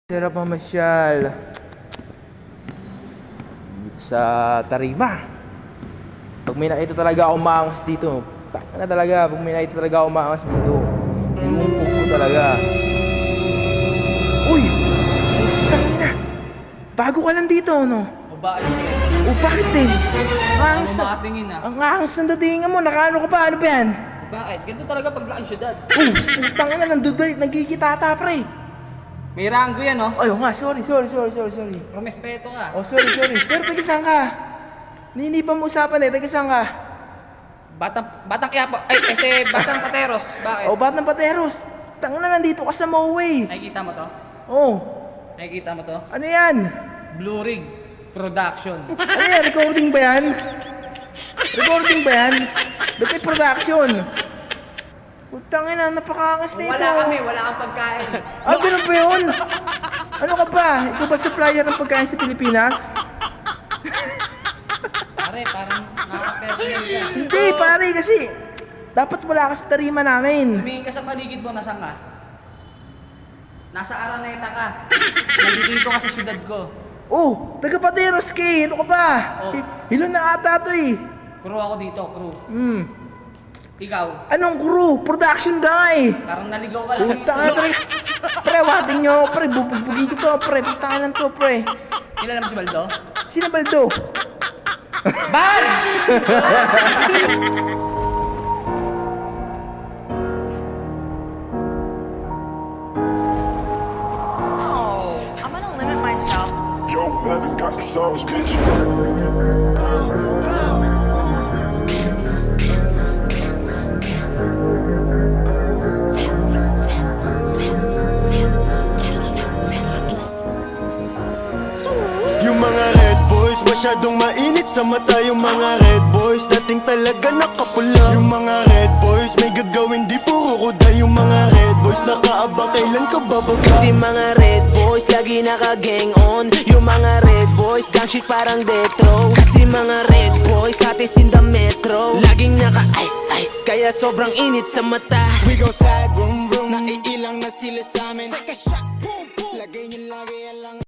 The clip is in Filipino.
Sarap mamasyal dito sa Tarima. Pag may nakita talaga akong maangas dito, taka na talaga. Pag may nakita talaga akong maangas dito, inuumpog ko talaga. Uy! Tangina! Bago ka lang dito, no? Babae ko. O bakit din? Ang angas Ano makatingin ah? ang angas ng datingan mo. Nakaano ka pa? Ano ba yan? Bakit? Ganito talaga pag laking syudad. Putang ina, nagkikitata pre. May ranggo yan oh. Ay, nga, sorry. Rumespeto ka. Oh, sorry. Pero taga-saan ka? Ninipan mo usapan eh, taga-saan ka? Batang Quiapo. Batang Pateros. Bakit? O, ba't ng pateros? Tang na, nandito ka sa Moway. Nakikita mo to? Oh, Nakikita mo to? ano yan? Blue Rig Production. Ano yan? Recording ba yan? Ba't may production? Putang ina, napakaangas nito. Wala kang pagkain. Ah, ganun ba yun? Ano ka ba? Ikaw ba supplier ng pagkain sa Pilipinas? Pare, parang nakaka-personal ka. Hindi, pare, kasi dapat wala ka sa tarima namin. Tumingin ka sa paligid mo, nasan ka? Nasa Araneta ka. Nandito ka sa syudad ko. Oh, taga-Pateros kay, ano ka ba? Oh. Hilon na ata to eh. Crew ako dito, crew. Ikaw, Anong crew? Production ka nga eh. parang naligaw ka lang dito. Putang ina, pre. Pre, wating nyo, pre. Bubugbugin ko to, pre. Putang ina to, pre. Kilala mo si Baldo? Sino Baldo? Bal! I'm gonna limit myself. Yo, Feather got the sauce, bitch. Yung mga red boys, masyadong mainit sa mata. Yung mga red boys, dating talaga nakapula. Yung mga red boys, may gagawin di puro kuda. Yung mga red boys, nakaabang kailan ka bababa. Kasi mga red boys, lagi naka-gang on. Yung mga red boys, gang shit parang detro. Kasi mga red boys, hatis in the metro. Laging naka-ice, kaya sobrang init sa mata. We go sad, vroom vroom. Naiilang na sila sa amin. Take a shot, boom boom. Lagay nyo lagi